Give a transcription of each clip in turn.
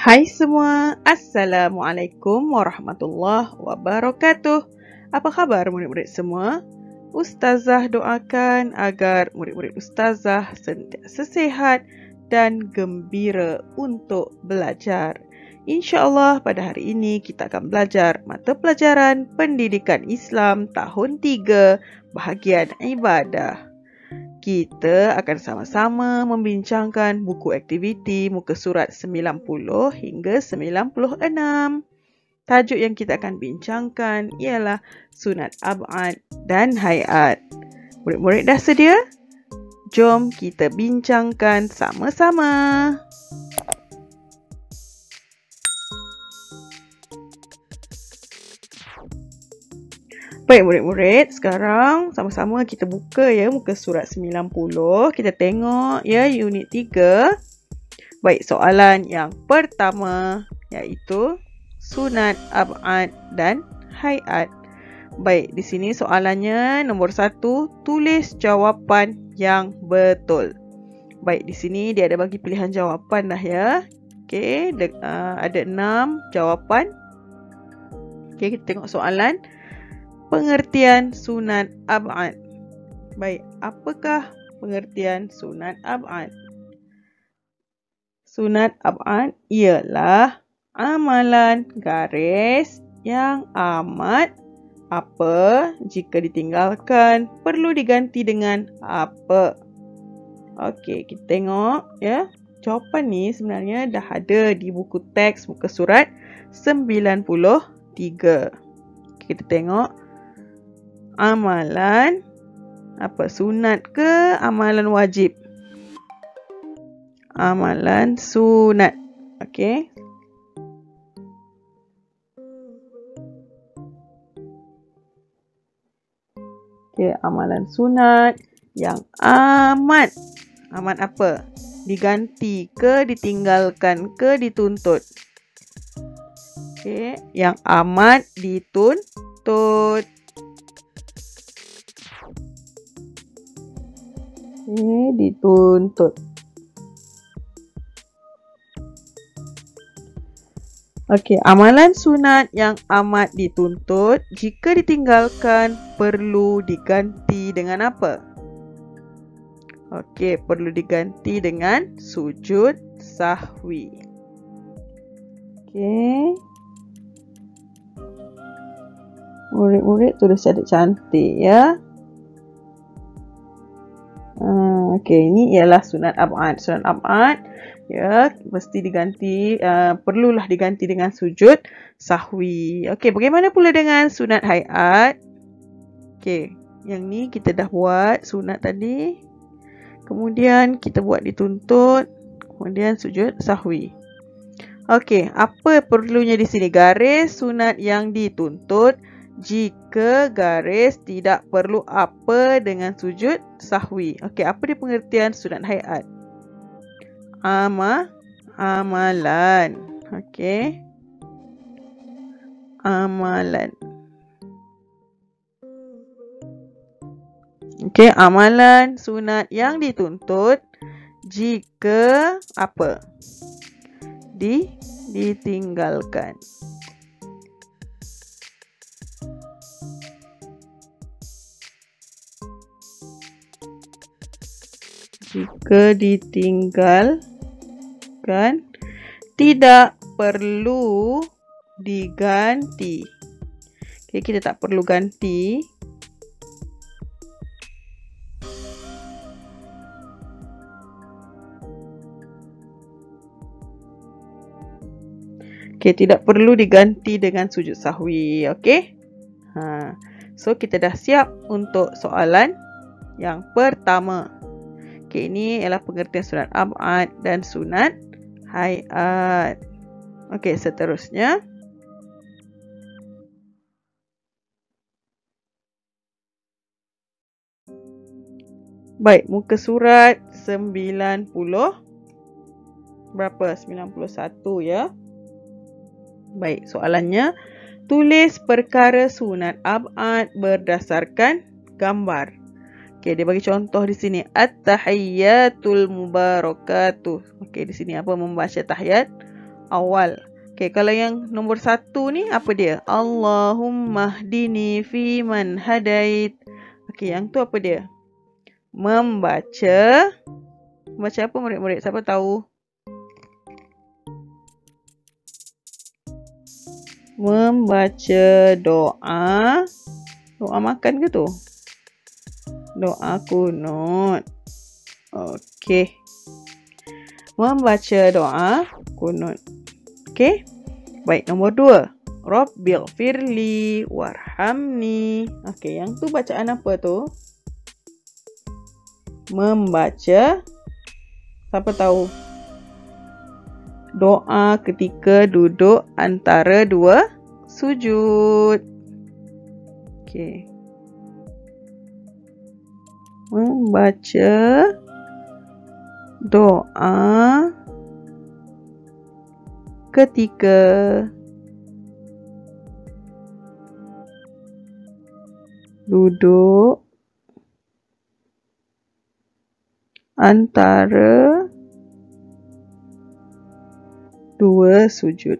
Hai semua, Assalamualaikum warahmatullahi wabarakatuh. Apa khabar murid-murid semua? Ustazah doakan agar murid-murid Ustazah sentiasa sihat dan gembira untuk belajar. InsyaAllah pada hari ini kita akan belajar mata pelajaran Pendidikan Islam tahun 3 bahagian ibadah. Kita akan sama-sama membincangkan buku aktiviti muka surat 90 hingga 96. Tajuk yang kita akan bincangkan ialah sunat ab'ad dan hayat. Murid-murid dah sedia? Jom kita bincangkan sama-sama. Baik murid-murid, sekarang sama-sama kita buka ya muka surat 90. Kita tengok ya unit 3. Baik, soalan yang pertama iaitu sunat ab'ad dan hayat. Baik, di sini soalannya nombor 1, tulis jawapan yang betul. Baik, di sini dia ada bagi pilihan jawapan dah ya. Okey, ada 6 jawapan. Okey, kita tengok soalan. Pengertian sunat ab'ad. Baik, apakah pengertian sunat ab'ad? Sunat ab'ad ialah amalan garis yang amat apa jika ditinggalkan perlu diganti dengan apa. Okey, kita tengok ya. Jawapan ni sebenarnya dah ada di buku teks muka surat 93. Kita tengok amalan apa, sunat ke amalan wajib? Amalan sunat. Okey. Okey, amalan sunat yang amat apa? Diganti ke, ditinggalkan ke, dituntut. Okey, yang amat dituntut. Dituntut. Okey, amalan sunat yang amat dituntut jika ditinggalkan perlu diganti dengan apa? Okey, perlu diganti dengan sujud sahwi. Okey. Murid-murid tulis cantik-cantik ya. Okey, ini ialah sunat ab'ad. Sunat ab'ad ya mesti diganti, perlulah diganti dengan sujud sahwi. Okey, bagaimana pula dengan sunat hayat? Okey, yang ni kita dah buat sunat tadi. Kemudian kita buat dituntut, kemudian sujud sahwi. Okey, apa perlunya di sini? Garis sunat yang dituntut jika garis tidak perlu apa dengan sujud sahwi. Okey, apa dia pengertian sunat hayat? Amalan. Okey. Amalan. Okey, amalan sunat yang dituntut jika apa? Ditinggalkan. Jika ditinggalkan tidak perlu diganti. Okey, kita tak perlu ganti. Okey, tidak perlu diganti dengan sujud sahwi. Okey. So kita dah siap untuk soalan yang pertama. Okey, ini ialah pengertian sunat ab'ad dan sunat hayat. Okey, seterusnya. Baik, muka surat 90 berapa? 91 ya. Baik, soalannya tulis perkara sunat ab'ad berdasarkan gambar. Okey, dia bagi contoh di sini at-tahiyyatul mubarakatuh. Okey, di sini apa? Membaca tahiyat awal. Okey, kalau yang nombor 1 ni apa dia? Allahumma hdini fi man hadait. Okey, yang tu apa dia? Membaca apa murid-murid? Siapa tahu? Membaca doa. Doa makan ke tu? Doa kunut. Okey. Membaca doa kunut. Okey. Baik, nombor 2. Rabbil firli warhamni. Okey, yang tu bacaan apa tu? Membaca. Siapa tahu? Doa ketika duduk antara dua sujud. Okey. Membaca doa ketika duduk antara dua sujud.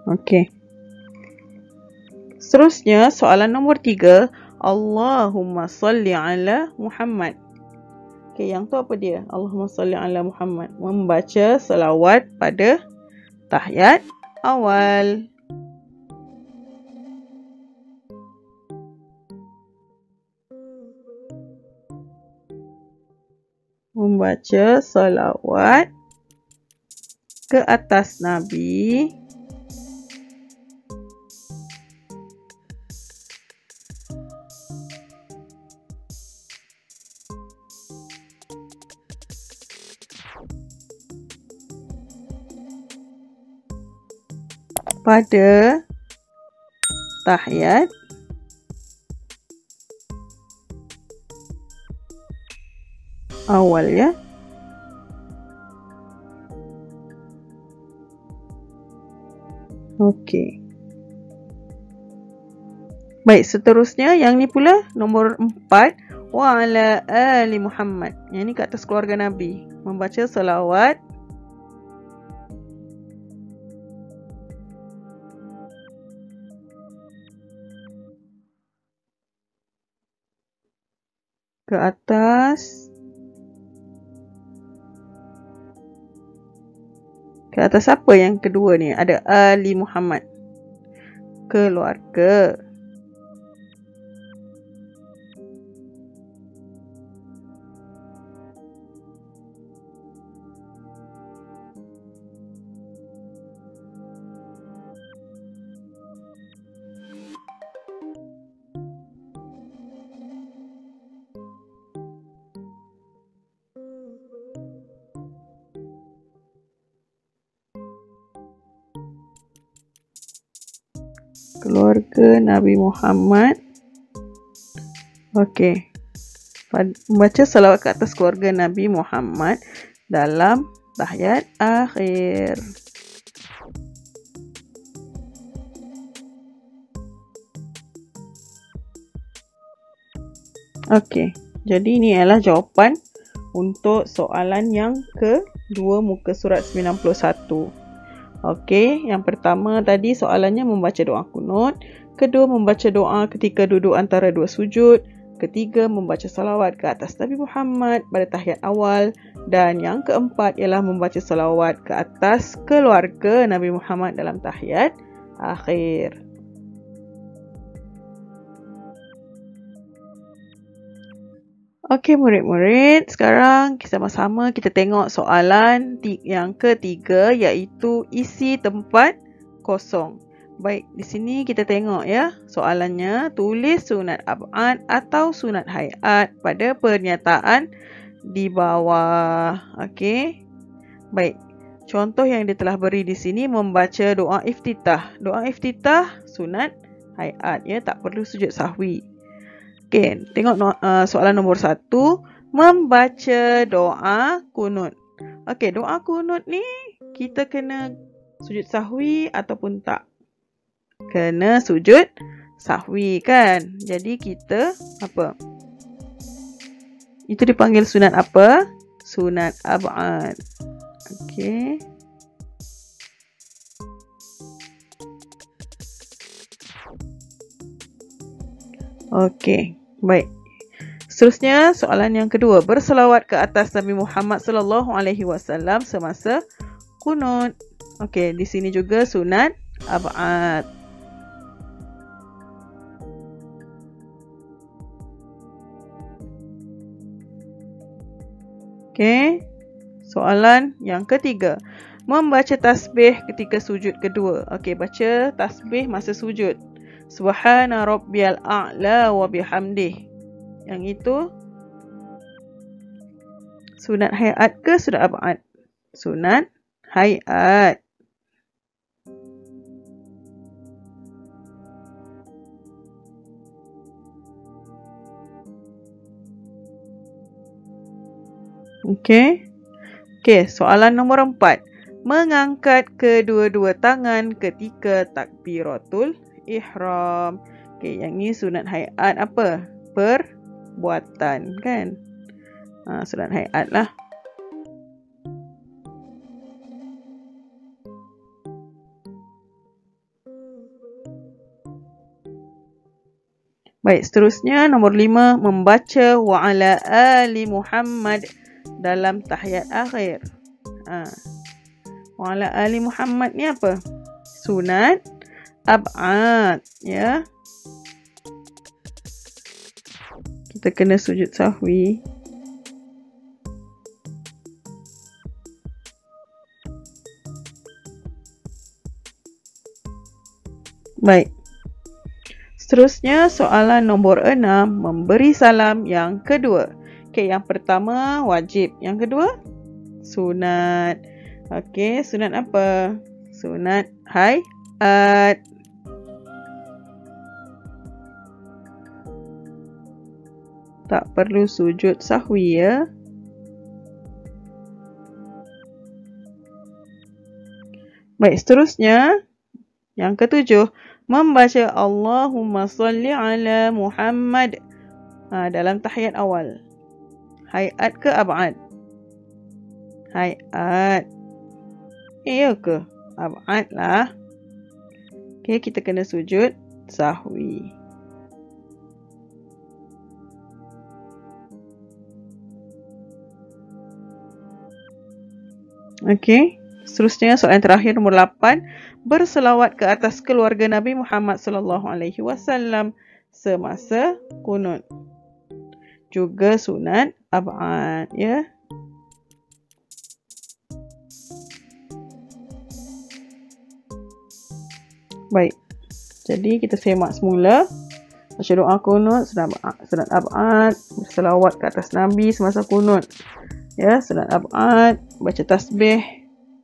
Okey. Seterusnya, soalan nombor 3. Allahumma salli ala Muhammad. Okey, yang tu apa dia? Allahumma salli ala Muhammad. Membaca selawat pada tahiyat awal. Membaca salawat ke atas Nabi pada tahiyat awal, ya. Okey. Baik, seterusnya yang ni pula nombor 4. Wa ala ali Muhammad. Yang ni kat atas keluarga Nabi. Membaca selawat ke atas apa yang kedua ni? Ada Ali Muhammad. Keluarga. Keluarga Nabi Muhammad. Okey. Membaca salawat ke atas keluarga Nabi Muhammad dalam tahiyat akhir. Okey. Jadi ini adalah jawapan untuk soalan yang kedua muka surat 91. Okey, yang pertama tadi soalannya membaca doa kunut. Kedua, membaca doa ketika duduk antara dua sujud. Ketiga, membaca salawat ke atas Nabi Muhammad pada tahiyat awal. Dan yang keempat ialah membaca salawat ke atas keluarga Nabi Muhammad dalam tahiyat akhir. Okey murid-murid, sekarang sama-sama kita tengok soalan yang ketiga, iaitu isi tempat kosong. Baik, di sini kita tengok ya soalannya, tulis sunat ab'ad atau sunat hayat pada pernyataan di bawah. Okey. Baik. Contoh yang dia telah beri di sini, membaca doa iftitah. Doa iftitah sunat hayat, ya, tak perlu sujud sahwi. Okey, tengok soalan nombor 1, membaca doa kunut. Okey, doa kunut ni kita kena sujud sahwi ataupun tak? Kena sujud sahwi kan? Jadi kita apa? Itu dipanggil sunat apa? Sunat ab'ad. Okey. Okey, baik. Seterusnya soalan yang kedua, berselawat ke atas Nabi Muhammad sallallahu alaihi wasallam semasa qunut. Okey, di sini juga sunat ab'ad. Okey. Soalan yang ketiga, membaca tasbih ketika sujud kedua. Okey, baca tasbih masa sujud. Subhana rabbiyal a'la wa bihamdih. Yang itu sunat hayat ke sunat ab'ad? Sunat hayat. Okey. Okey, soalan nombor 4. Mengangkat kedua-dua tangan ketika takbiratul ihram. Okey, yang ni sunat hayat apa? Perbuatan, kan? Sunat hayat lah. Baik, seterusnya nombor 5, membaca wa ala ali Muhammad dalam tahiyat akhir. Wa ala ali Muhammad ni apa? Sunat ab'ad, ya. Kita kena sujud sahwi. Baik. Seterusnya soalan nombor 6, memberi salam yang kedua. Okey, yang pertama wajib, yang kedua sunat. Okey, sunat apa? Sunat hayat. Tak perlu sujud sahwi, ya. Baik, seterusnya yang ketujuh, membaca Allahumma salli ala Muhammad dalam tahiyat awal. Hayat ke ab'ad? Hayat. Ya ke? Ab'ad lah. Okey, kita kena sujud sahwi. Okey. Seterusnya soalan terakhir nombor 8, berselawat ke atas keluarga Nabi Muhammad sallallahu alaihi wasallam semasa qunut. Juga sunat ab'ad, ya. Baik. Jadi kita semak semula. Baca doa qunut, sunat ab'ad, berselawat ke atas Nabi semasa qunut. Ya, sunat ab'ad, baca tasbih,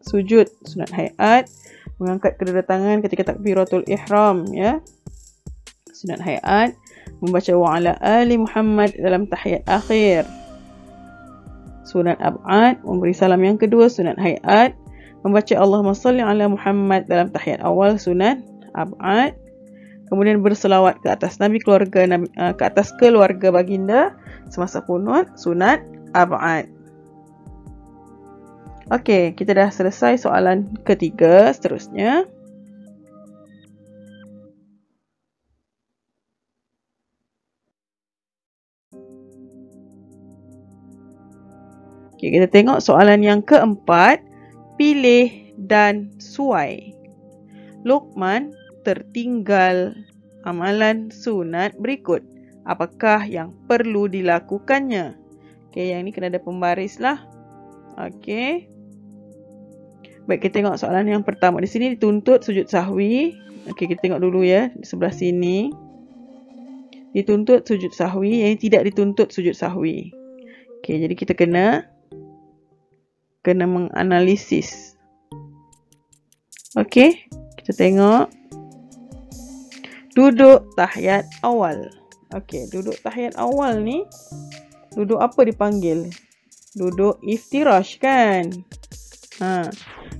sujud, sunat hayat, mengangkat kedua tangan ketika takbiratul ihram, ya. Sunat hayat, membaca wa ala ali Muhammad dalam tahiyat akhir. Sunat ab'ad, memberi salam yang kedua, sunat hayat, membaca Allahumma salli ala Muhammad dalam tahiyat awal, sunat ab'ad. Kemudian berselawat ke atas Nabi, ke atas keluarga baginda semasa qunut, sunat ab'ad. Okey, kita dah selesai soalan ketiga. Seterusnya, okey, kita tengok soalan yang keempat, pilih dan suai. Luqman tertinggal amalan sunat berikut. Apakah yang perlu dilakukannya? Okey, yang ni kena ada pembaris lah. Okey. Baik, kita tengok soalan yang pertama. Di sini dituntut sujud sahwi. Okey, kita tengok dulu, ya. Di sebelah sini dituntut sujud sahwi, yang tidak dituntut sujud sahwi. Okey, jadi kita kena menganalisis. Okey, kita tengok duduk tahiyat awal. Okey, duduk tahiyat awal ni, duduk apa dipanggil? Duduk iftirash, kan?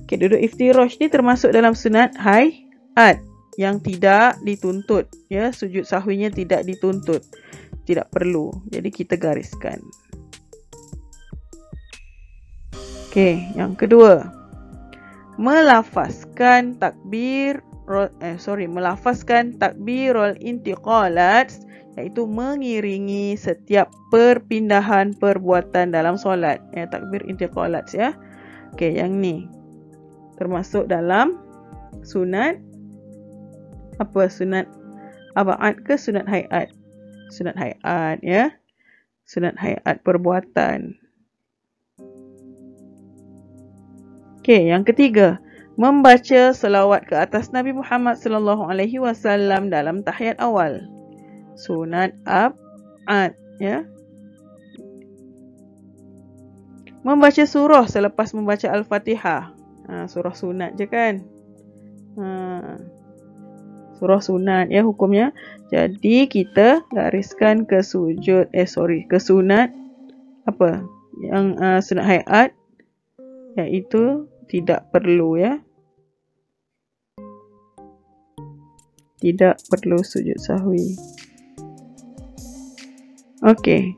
Okey, duduk iftirash ni termasuk dalam sunat hayat yang tidak dituntut, ya. Sujud sahwinya tidak dituntut, tidak perlu. Jadi kita gariskan. Okey, yang kedua. Melafazkan takbirul intiqalat, iaitu mengiringi setiap perpindahan perbuatan dalam solat. Takbir intiqalat ya. Okey, yang ni termasuk dalam sunat apa? Sunat ab'ad ke sunat hayat? Sunat hayat ya. Sunat hayat perbuatan. Okey, yang ketiga, membaca selawat ke atas Nabi Muhammad sallallahu alaihi wasallam dalam tahiyat awal. Sunat ab'ad ya. Membaca surah selepas membaca Al-Fatihah. Surah sunat je kan. Surah sunat ya hukumnya. Jadi kita gariskan ke ke sunat apa? Yang sunat hayat, iaitu tidak perlu ya. Tidak perlu sujud sahwi. Okey.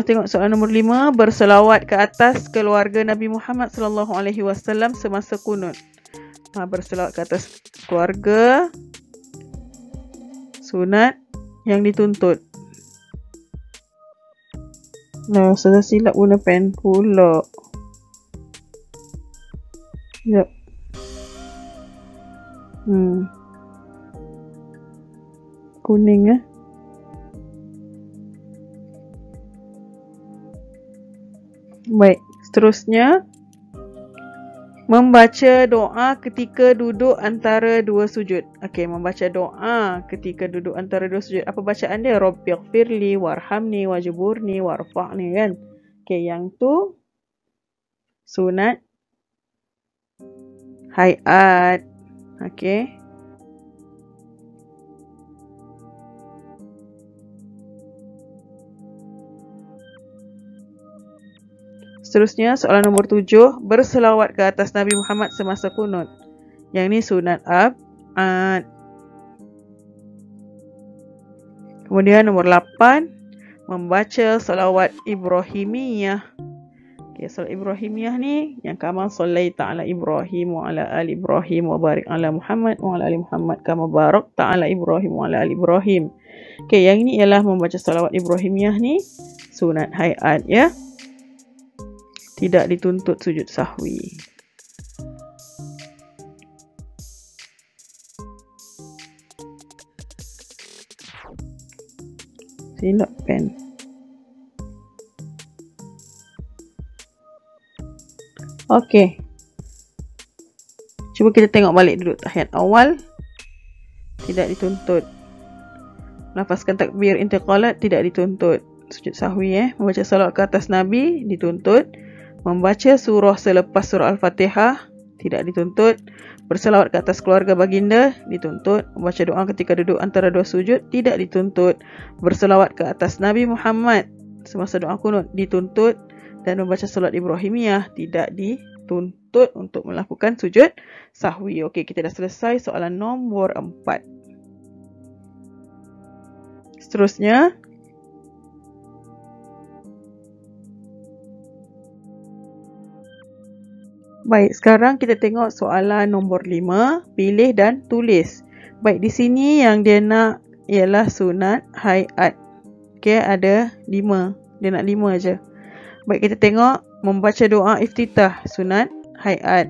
Tengok soalan nombor 5, berselawat ke atas keluarga Nabi Muhammad sallallahu alaihi wasallam semasa kunut. Berselawat ke atas keluarga sunat yang dituntut. Saya silap guna pen pula. Sekejap. Kuning ya. Baik, seterusnya membaca doa ketika duduk antara dua sujud. Okey, membaca doa ketika duduk antara dua sujud. Apa bacaan dia? Rabbighfirli warhamni wajburni warfa'ni kan. Okey, yang tu sunat hayat. Okey. Seterusnya soalan nombor 7, berselawat ke atas Nabi Muhammad semasa kunut. Yang ni sunat ab'ad. Kemudian nombor 8, membaca salawat Ibrahimiyah. Okey, salawat Ibrahimiyah ni yang kama sallaita ala Ibrahim wa ala ali Ibrahim wa barik ala Muhammad wa ala ali Muhammad kama barakta ala Ibrahim wa ala ali Ibrahim. Okey, yang ini ialah membaca salawat Ibrahimiyah ni sunat hayat ya. Tidak dituntut sujud sahwi. Silap pen. Okey. Cuba kita tengok balik duduk tahiyat awal. Tidak dituntut. Lafazkan takbir intiqalat, tidak dituntut sujud sahwi Membaca salawat ke atas Nabi dituntut. Membaca surah selepas surah Al-Fatihah tidak dituntut. Berselawat ke atas keluarga baginda dituntut. Membaca doa ketika duduk antara dua sujud tidak dituntut. Berselawat ke atas Nabi Muhammad semasa doa kunut dituntut. Dan membaca solat Ibrahimiyah tidak dituntut untuk melakukan sujud sahwi. Okey, kita dah selesai soalan nombor 4. Seterusnya, baik, sekarang kita tengok soalan nombor 5, pilih dan tulis. Baik, di sini yang dia nak ialah sunat hayat. Okey, ada 5. Dia nak 5 aja. Baik, kita tengok membaca doa iftitah, sunat hayat.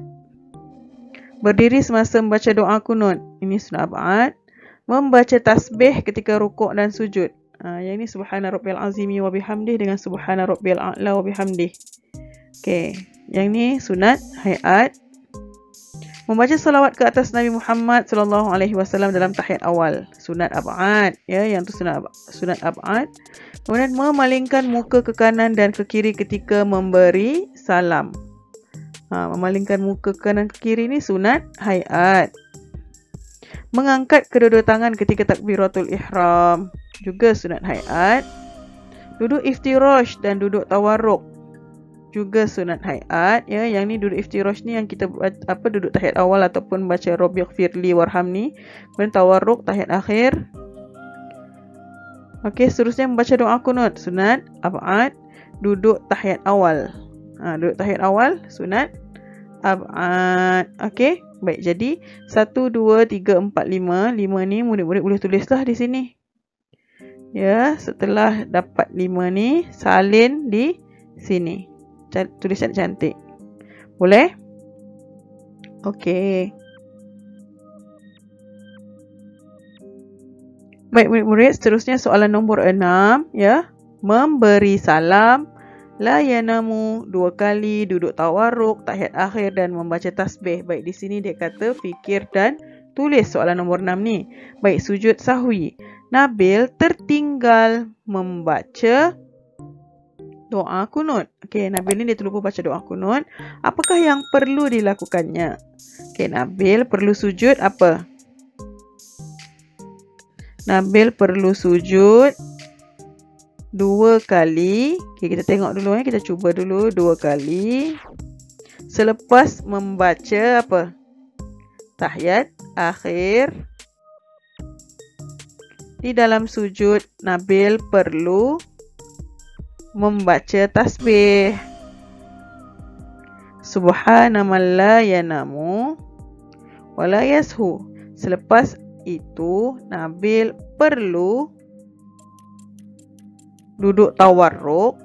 Berdiri semasa membaca doa kunut, ini sunat ab'ad. Membaca tasbih ketika rukuk dan sujud. Yang ini subhana rabbiyal azimi wa bihamdih dengan subhana rabbiyal a'la wa bihamdih. Okey, yang ni sunat hayat. Membaca salawat ke atas Nabi Muhammad sallallahu alaihi wasallam dalam tahiyat awal, sunat ab'ad ya, yang tu sunat ab'ad. Kemudian memalingkan muka ke kanan dan ke kiri ketika memberi salam. Memalingkan muka ke kanan ke kiri ni sunat hayat. Mengangkat kedua-dua tangan ketika takbiratul ihram, juga sunat hayat. Duduk iftirash dan duduk tawarruk, juga sunat hayat ya. Yang ni duduk iftirash ni yang kita duduk tahiyat awal ataupun baca rabbighfirli warhamni. Kemudian tawarruk tahiyat akhir. Okey, seterusnya membaca doa kunut, sunat ab'ad, duduk tahiyat awal. Duduk tahiyat awal sunat ab'ad. Okey, baik. Jadi 1 2 3 4 5. 5 ni murid-murid boleh tulislah di sini. Ya, setelah dapat 5 ni salin di sini. Tulisan cantik. Boleh? Okey. Baik murid-murid, seterusnya soalan nombor 6 ya. Memberi salam, la yanamu 2 kali, duduk tawarruk, tahiyat akhir dan membaca tasbih. Baik, di sini dia kata fikir dan tulis soalan nombor 6 ni. Baik, sujud sahwi. Nabil tertinggal membaca doa kunut. Okey, Nabil ni dia terlupa baca doa kunut. Apakah yang perlu dilakukannya? Okey, Nabil perlu sujud apa? Nabil perlu sujud 2 kali. Okey, kita tengok dulu kita cuba dulu 2 kali. Selepas membaca apa? Tahiyat akhir. Di dalam sujud Nabil perlu membaca tasbih. Subhanaman la yanamu wa la yashu. Selepas itu Nabil perlu duduk tawarruk.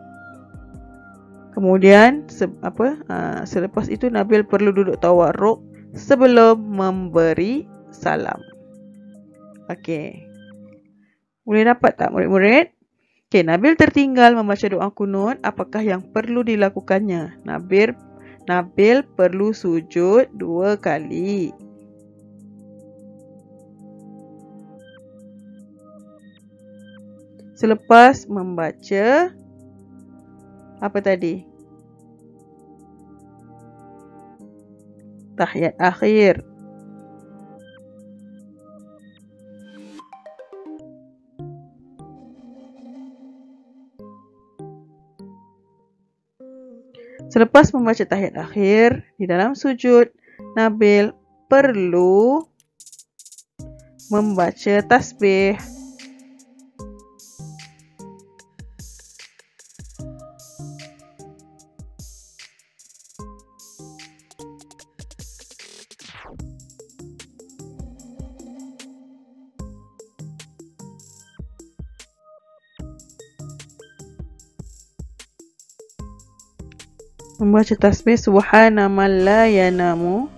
Kemudian selepas itu Nabil perlu duduk tawarruk sebelum memberi salam. Okey. Boleh dapat tak murid-murid? Okey, Nabil tertinggal membaca doa kunut. Apakah yang perlu dilakukannya? Nabil perlu sujud 2 kali. Selepas membaca apa tadi? Tahiyat akhir. Selepas membaca tahiyat akhir, di dalam sujud, Nabil perlu membaca tasbih. Membaca tasbih subhanaman la yanamu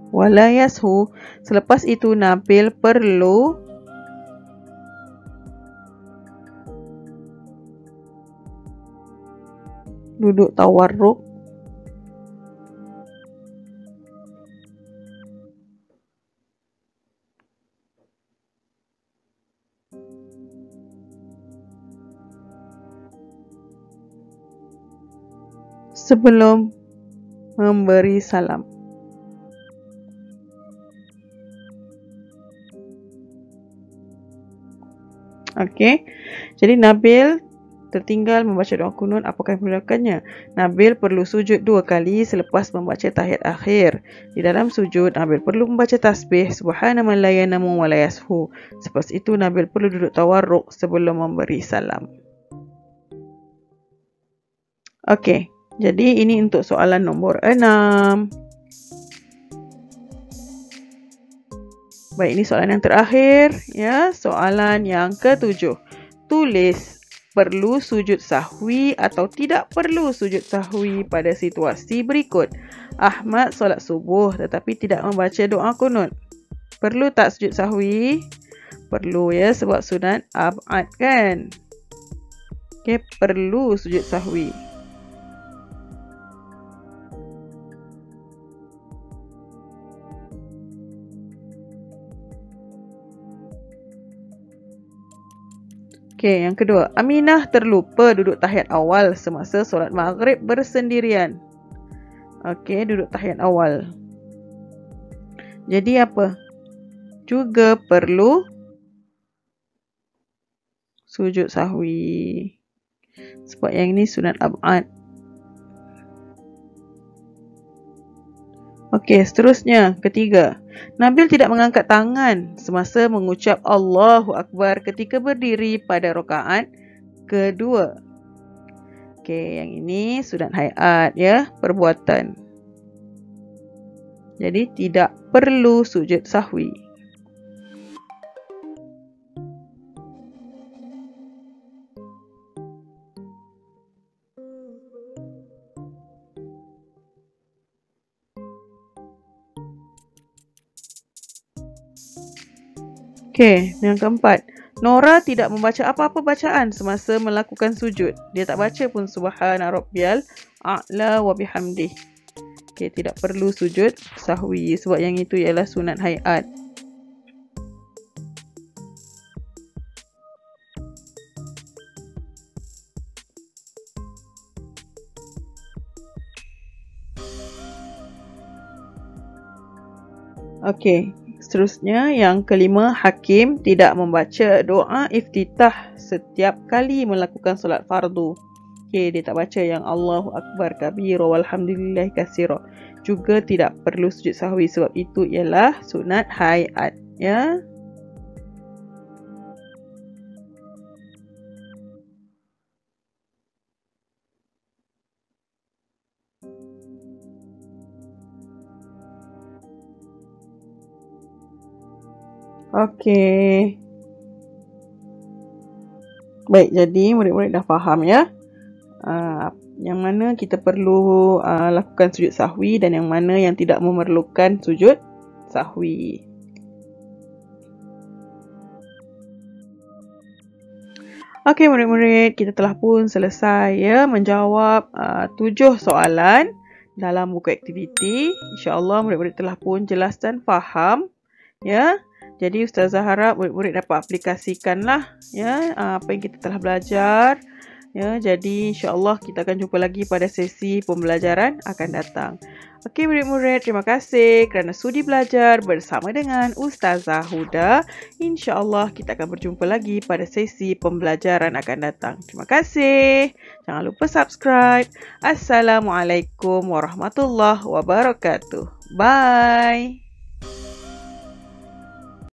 wa la yashu. Selepas itu Nabil perlu duduk tawarruk sebelum memberi salam. Okey. Jadi Nabil tertinggal membaca doa kunut. Apakah yang perlu dilakukannya? Nabil perlu sujud 2 kali selepas membaca tahiyat akhir. Di dalam sujud, Nabil perlu membaca tasbih subhanaman la yanamu wa la yashu. Selepas itu Nabil perlu duduk tawarruk sebelum memberi salam. Okey. Jadi ini untuk soalan nombor 6. Baik, ini soalan yang terakhir ya, soalan yang ke-7. Tulis perlu sujud sahwi atau tidak perlu sujud sahwi pada situasi berikut. Ahmad solat subuh tetapi tidak membaca doa kunut. Perlu tak sujud sahwi? Perlu ya, sebab sunat ab'ad kan. Okey, perlu sujud sahwi. Okey, yang kedua. Aminah terlupa duduk tahiyat awal semasa solat maghrib bersendirian. Okey, duduk tahiyat awal. Jadi apa? Juga perlu sujud sahwi. Sebab yang ini sunat ab'ad. Okey, seterusnya, ketiga. Nabil tidak mengangkat tangan semasa mengucap Allahu Akbar ketika berdiri pada rakaat kedua. Okey, yang ini sunat hayat ya, perbuatan. Jadi tidak perlu sujud sahwi. Okey, yang keempat. Nora tidak membaca apa-apa bacaan semasa melakukan sujud. Dia tak baca pun subhana rabbiyal a'la wa bihamdih. Okey, tidak perlu sujud sahwi sebab yang itu ialah sunat hayat. Okey, seterusnya yang kelima, hakim tidak membaca doa iftitah setiap kali melakukan solat fardu. Okey, dia tak baca yang Allahu Akbar kabira walhamdulillahi katsira. Juga tidak perlu sujud sahwi sebab itu ialah sunat hayat ya. Okey. Baik, jadi murid-murid dah faham ya. Yang mana kita perlu lakukan sujud sahwi dan yang mana yang tidak memerlukan sujud sahwi. Okey murid-murid, kita telah pun selesai ya menjawab 7 soalan dalam buku aktiviti. InsyaAllah murid-murid telah pun jelas dan faham ya. Jadi Ustazah harap murid-murid dapat aplikasikanlah ya apa yang kita telah belajar. Ya, jadi insya-Allah kita akan jumpa lagi pada sesi pembelajaran akan datang. Okey murid-murid, terima kasih kerana sudi belajar bersama dengan Ustazah Huda. Insya-Allah kita akan berjumpa lagi pada sesi pembelajaran akan datang. Terima kasih. Jangan lupa subscribe. Assalamualaikum warahmatullahi wabarakatuh. Bye.